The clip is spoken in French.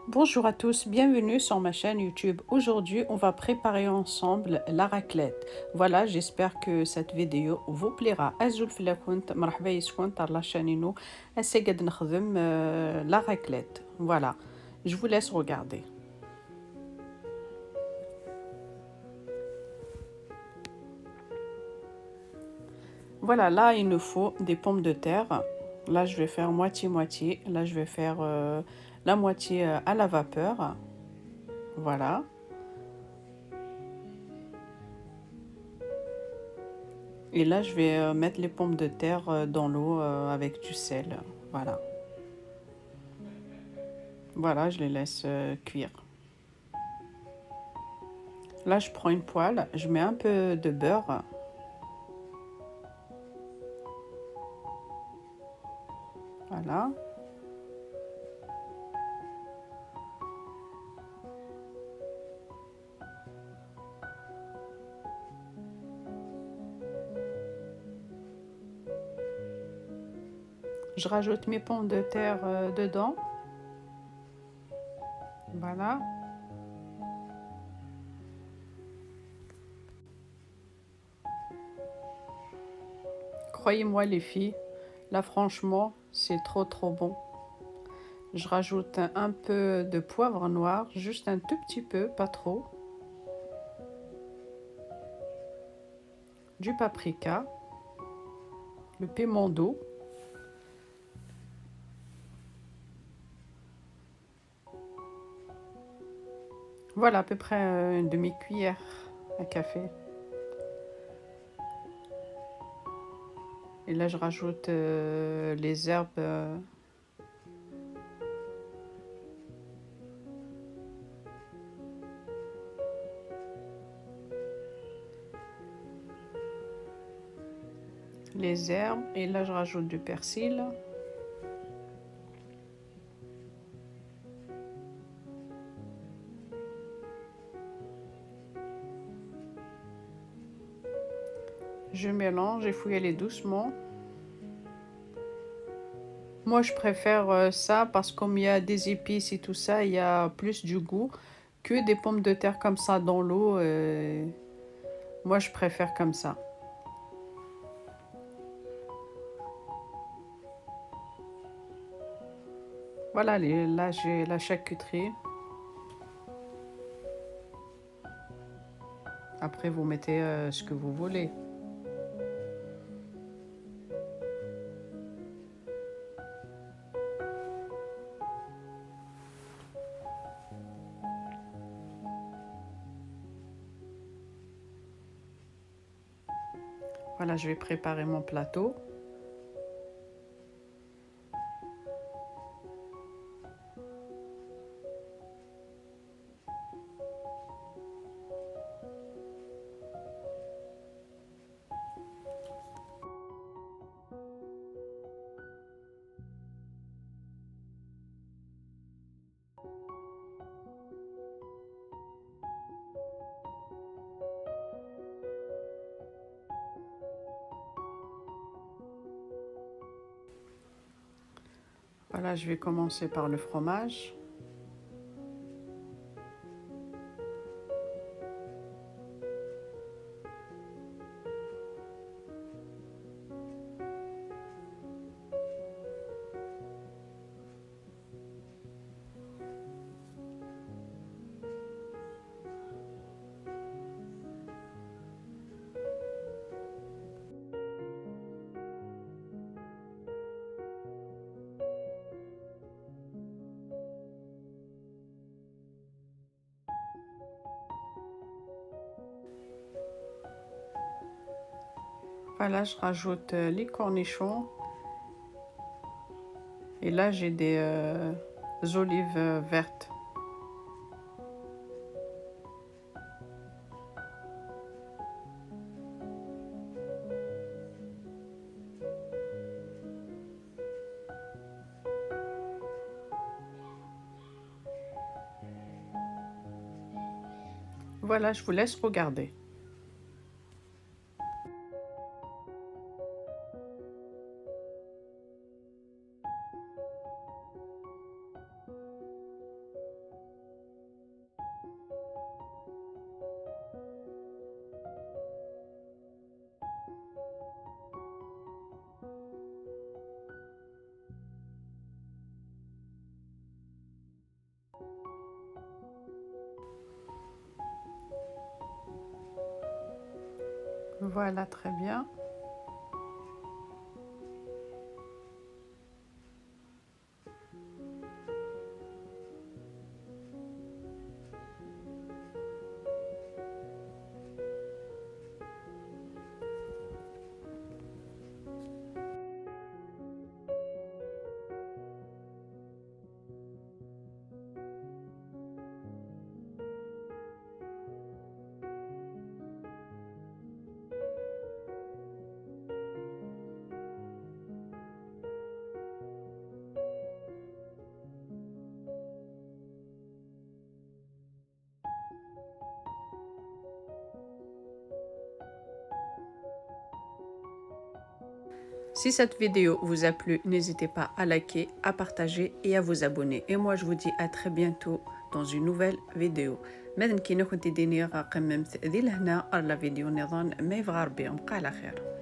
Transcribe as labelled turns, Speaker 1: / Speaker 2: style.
Speaker 1: Bonjour à tous, bienvenue sur ma chaîne YouTube. Aujourd'hui, on va préparer ensemble la raclette. Voilà, j'espère que cette vidéo vous plaira. أزول في الكونت مرحبا يسكن تاع la chaîne nous. هسه قاعد نخدم la raclette. Voilà, je vous laisse regarder. Voilà, là il nous faut des pommes de terre. Là, je vais faire moitié-moitié. Là, je vais faire la moitié à la vapeur. Voilà. Et là, je vais mettre les pommes de terre dans l'eau avec du sel. Voilà. Voilà, je les laisse cuire. Là, je prends une poêle, je mets un peu de beurre. Voilà. Je rajoute mes pommes de terre dedans. Voilà. Croyez-moi les filles, là franchement, c'est trop bon. Je rajoute un peu de poivre noir, juste un tout petit peu, pas trop. Du paprika, le piment d'eau. Voilà à peu près une demi-cuillère à café. Et là, je rajoute les herbes. Les herbes. Et là, je rajoute du persil. Je mélange et faut y aller doucement. Moi, je préfère ça parce que comme il y a des épices et tout ça, il y a plus du goût que des pommes de terre comme ça dans l'eau. Moi, je préfère comme ça. Voilà, là, j'ai la charcuterie. Après, vous mettez ce que vous voulez. Voilà, je vais préparer mon plateau. Voilà, je vais commencer par le fromage. Voilà, je rajoute les cornichons. Et là, j'ai des olives vertes. Voilà, je vous laisse regarder. Voilà, très bien. Si cette vidéo vous a plu, n'hésitez pas à liker, à partager et à vous abonner. Et moi, je vous dis à très bientôt dans une nouvelle vidéo. ماذا كي نكون تديني قممت ذي لهنا الفيديو نظن ما يفغر بهم قال خير.